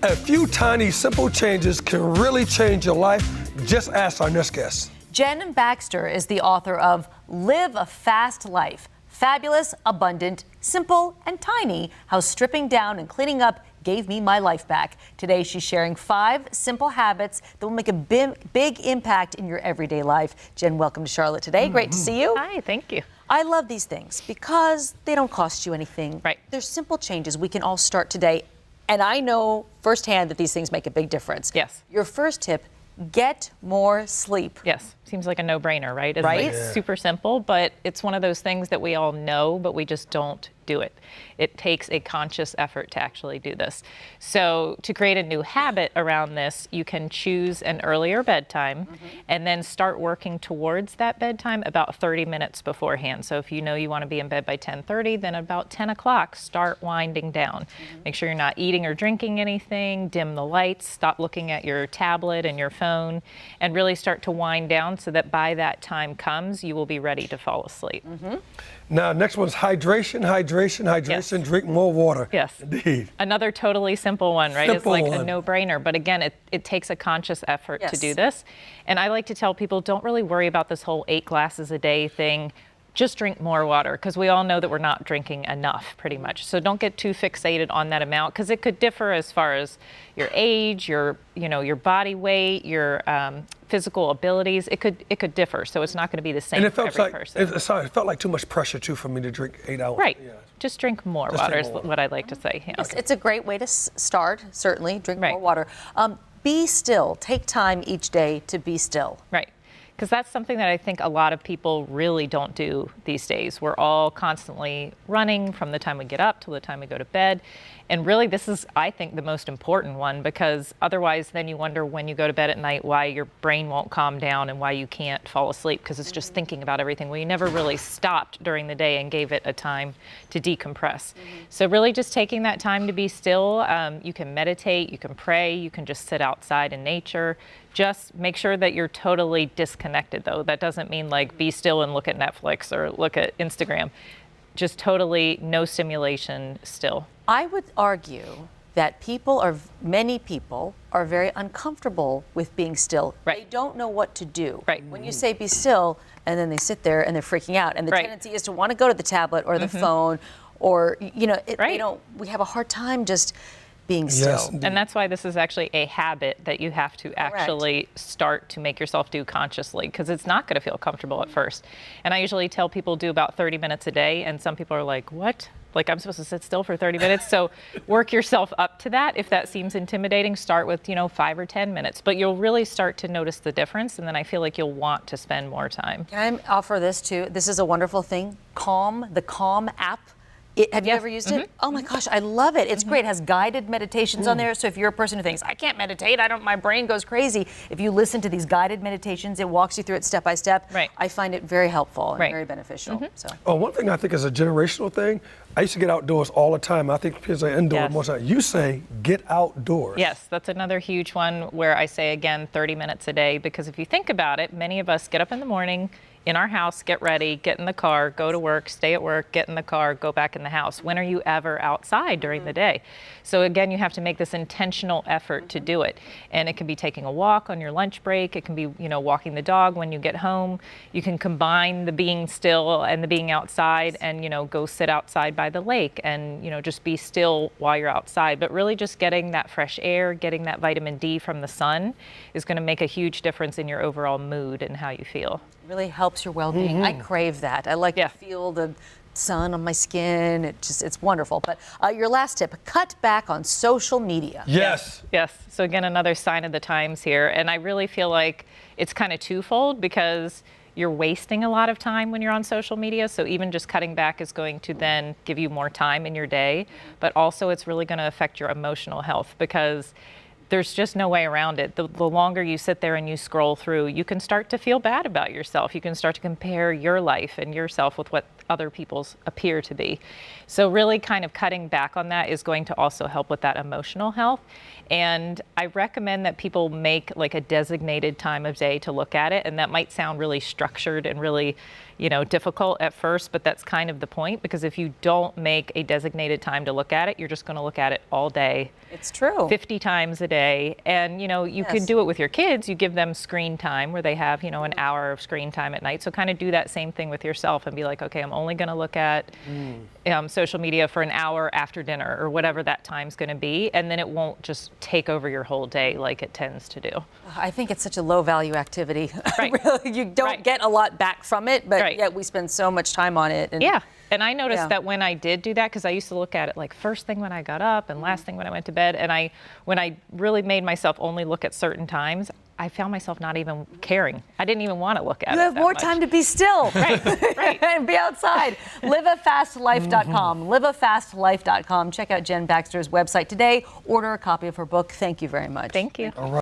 A few tiny, simple changes can really change your life. Just ask our next guest. Jen Baxter is the author of Live a Fast Life. Fabulous, abundant, simple, and tiny. How stripping down and cleaning up gave me my life back. Today, she's sharing 5 simple habits that will make a big impact in your everyday life. Jen, welcome to Charlotte today. Great to see you. Hi, thank you. I love these things because they don't cost you anything. Right. They're simple changes we can all start today. And I know firsthand that these things make a big difference. Yes. Your first tip, get more sleep. Yes, seems like a no-brainer, right? It's Right? like super simple, but it's one of those things that we all know, but we just don't do it. It takes a conscious effort to actually do this. So to create a new habit around this, you can choose an earlier bedtime and then start working towards that bedtime about 30 minutes beforehand. So if you know you want to be in bed by 10:30, then about 10 o'clock, start winding down. Make sure you're not eating or drinking anything, dim the lights, stop looking at your tablet and your phone, and really start to wind down so that by that time comes, you will be ready to fall asleep. Now, next one's hydration. Yes. Drink more water. Yes. Indeed. Another totally simple one, right? Simple It's like one. a no-brainer, but again, it takes a conscious effort to Yes. do this. And I like to tell people, don't really worry about this whole 8 glasses a day thing. Just drink more water, because we all know that we're not drinking enough, pretty much. So don't get too fixated on that amount, because it could differ as far as your age, your body weight, your physical abilities. It could differ, so it's not going to be the same And it for felt every like person. it felt like too much pressure too for me to drink 8 hours. Right. Yeah. Just drink more Just water drink is more. what I like to say. Yeah. It's a great way to start, certainly. Drink Right. more water. Be still. Take time each day to be still. Right. Because that's something that I think a lot of people really don't do these days. We're all constantly running from the time we get up till the time we go to bed. And really, this is, I think, the most important one, because otherwise then you wonder when you go to bed at night why your brain won't calm down and why you can't fall asleep, because it's just thinking about everything. Well, you never really stopped during the day and gave it a time to decompress. So really just taking that time to be still. You can meditate, you can pray, you can just sit outside in nature. Just make sure that you're totally disconnected, though. That doesn't mean like be still and look at Netflix or look at Instagram. Just totally no stimulation, still. I would argue that many people are very uncomfortable with being still. Right. They don't know what to do. Right. When you say be still, and then they sit there and they're freaking out, and the Right. tendency is to want to go to the tablet or the phone, or Right. we have a hard time just being Yes. still. And that's why this is actually a habit that you have to actually start to make yourself do consciously, because it's not going to feel comfortable at first. And I usually tell people do about 30 minutes a day, and some people are like, what? Like, I'm supposed to sit still for 30 minutes? So work yourself up to that. If that seems intimidating, start with, 5 or 10 minutes. But you'll really start to notice the difference, and then I feel like you'll want to spend more time. Can I offer this too? This is a wonderful thing. The Calm app. Have you Yes. ever used it? Oh my gosh, I love it. It's great. It has guided meditations on there. So if you're a person who thinks, I can't meditate, my brain goes crazy. If you listen to these guided meditations, it walks you through it step by step. Right. I find it very helpful and Right. very beneficial. So Oh, one thing I think is a generational thing. I used to get outdoors all the time. I think people say indoor Yes. more time. You say get outdoors. Yes, that's another huge one where I say, again, 30 minutes a day, because if you think about it, many of us get up in the morning, in our house, get ready, get in the car, go to work, stay at work, get in the car, go back in the house. When are you ever outside during the day? So again, you have to make this intentional effort to do it. And it can be taking a walk on your lunch break. It can be, walking the dog when you get home. You can combine the being still and the being outside and, go sit outside by the lake and, just be still while you're outside. But really just getting that fresh air, getting that vitamin D from the sun is going to make a huge difference in your overall mood and how you feel. really helps your well-being. I crave that. I like to feel the sun on my skin. It's wonderful. But your last tip, cut back on social media. Yes. Yes. So again, another sign of the times here. And I really feel like it's kind of twofold, because you're wasting a lot of time when you're on social media. So even just cutting back is going to then give you more time in your day. But also it's really going to affect your emotional health, because there's just no way around it. The longer you sit there and you scroll through, you can start to feel bad about yourself. You can start to compare your life and yourself with what other people's appear to be. So really kind of cutting back on that is going to also help with that emotional health. And I recommend that people make like a designated time of day to look at it. And that might sound really structured and really, difficult at first, but that's kind of the point, because if you don't make a designated time to look at it, you're just going to look at it all day. It's true. 50 times a day. And, you can do it with your kids. You give them screen time where they have, an hour of screen time at night. So kind of do that same thing with yourself and be like, okay, I'm only going to look at social media for an hour after dinner or whatever that time's going to be. And then it won't just take over your whole day like it tends to do. I think it's such a low value activity. Right. Really, you don't get a lot back from it, but Right. yet we spend so much time on it. And Yeah. And I noticed that when I did do that, because I used to look at it like first thing when I got up and last thing when I went to bed. And when I really made myself only look at certain times, I found myself not even caring. I didn't even want to look at it. You have more time to be still. Right. And be outside. Liveafastlife.com. Liveafastlife.com. Check out Jen Baxter's website today. Order a copy of her book. Thank you very much. Thank you. All right.